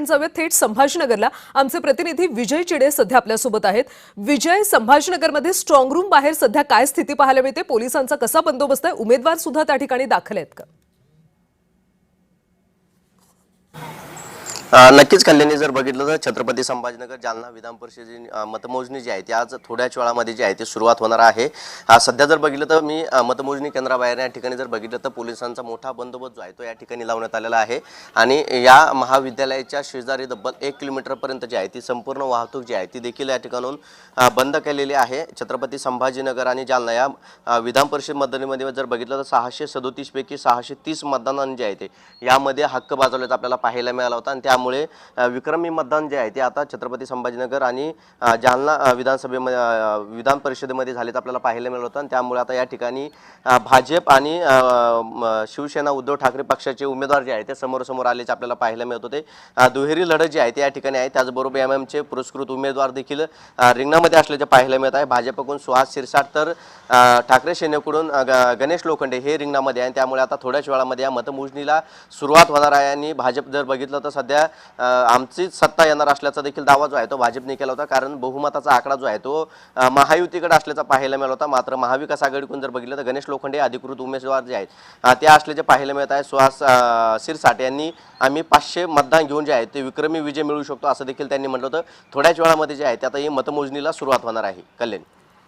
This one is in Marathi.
जाऊयात थेट संभाजीनगरला। आमचे प्रतिनिधी विजय चिडे सध्या आपल्यासोबत आहेत। विजय, संभाजीनगरमध्ये स्ट्रॉंग रूम बाहेर सध्या काय स्थिती पाहायला मिळते? पोलिसांचा कसा बंदोबस्त आहे? उमेदवार सुद्धा त्या ठिकाणी दाखल आहेत का? नक्कीच कल्याणी जर बघितलं तर छत्रपती संभाजीनगर जालना विधान परिषदेची मतमोजणी जी आहे ती आज थोड्याच वेळामध्ये जी आहे ती सुरुवात होणार आहे। सध्या जर बघितलं तर मी मतमोजणी केंद्राबाहेर या ठिकाणी जर बघितलं तर पोलिसांचा मोठा बंदोबस्त जो आहे तो या ठिकाणी लावण्यात आलेला आहे आणि या महाविद्यालयाच्या शेजारी तब्बल 1 किलोमीटरपर्यंत जी आहे ती संपूर्ण वाहतूक जी आहे ती देखील या ठिकाणून बंद केलेली आहे। छत्रपती संभाजीनगर आणि जालना या विधान परिषद मतदानामध्ये जर बघितलं तर 637 पैकी 630 मतदान जे आहे ते यामध्ये हक्क बजावल्याचं आपल्याला पाहायला मिळालं होतं आणि त्यामुळे विक्रमी मतदान जे आहे ते आता छत्रपती संभाजीनगर आणि जालना विधान परिषदेमध्ये झालेच आपल्याला पाहायला मिळालं होतं आणि त्यामुळे आता या ठिकाणी भाजप आणि शिवसेना उद्धव ठाकरे पक्षाचे उमेदवार जे आहेत ते समोर आल्याचे आपल्याला पाहायला मिळत होते। दुहेरी लढत जी आहे ती या ठिकाणी आहे। त्याचबरोबर एमएमचे पुरस्कृत उमेदवार देखील रिंगणामध्ये असल्याचे पाहायला मिळत आहे। भाजपकडून सुहास शिरसाट तर ठाकरे सेनेकडून गणेश लोखंडे हे रिंगणामध्ये आहे। त्यामुळे आता थोड्याच वेळामध्ये या मतमोजणीला सुरुवात होणार आहे आणि भाजप जर बघितलं तर सध्या आमचीच सत्ता येणार असल्याचा देखील दावा जो आहे तो भाजपने केला होता, कारण बहुमताचा आकडा जो आहे तो महायुतीकडे असल्याचा पाहायला मिळाला होता। मात्र महाविकास आघाडीकडून जर बघितलं तर गणेश लोखंडे अधिकृत उमेदवार जे आहेत ते असल्याचे पाहायला मिळत आहे। सुहास शिरसाट यांनी आम्ही 500 मतदान घेऊन जे आहे ते विक्रमी विजय मिळवू शकतो असं देखील त्यांनी म्हटलं होतं। थोड्याच वेळामध्ये जे आहे ते आता ही मतमोजणीला सुरुवात होणार आहे। कल्याण।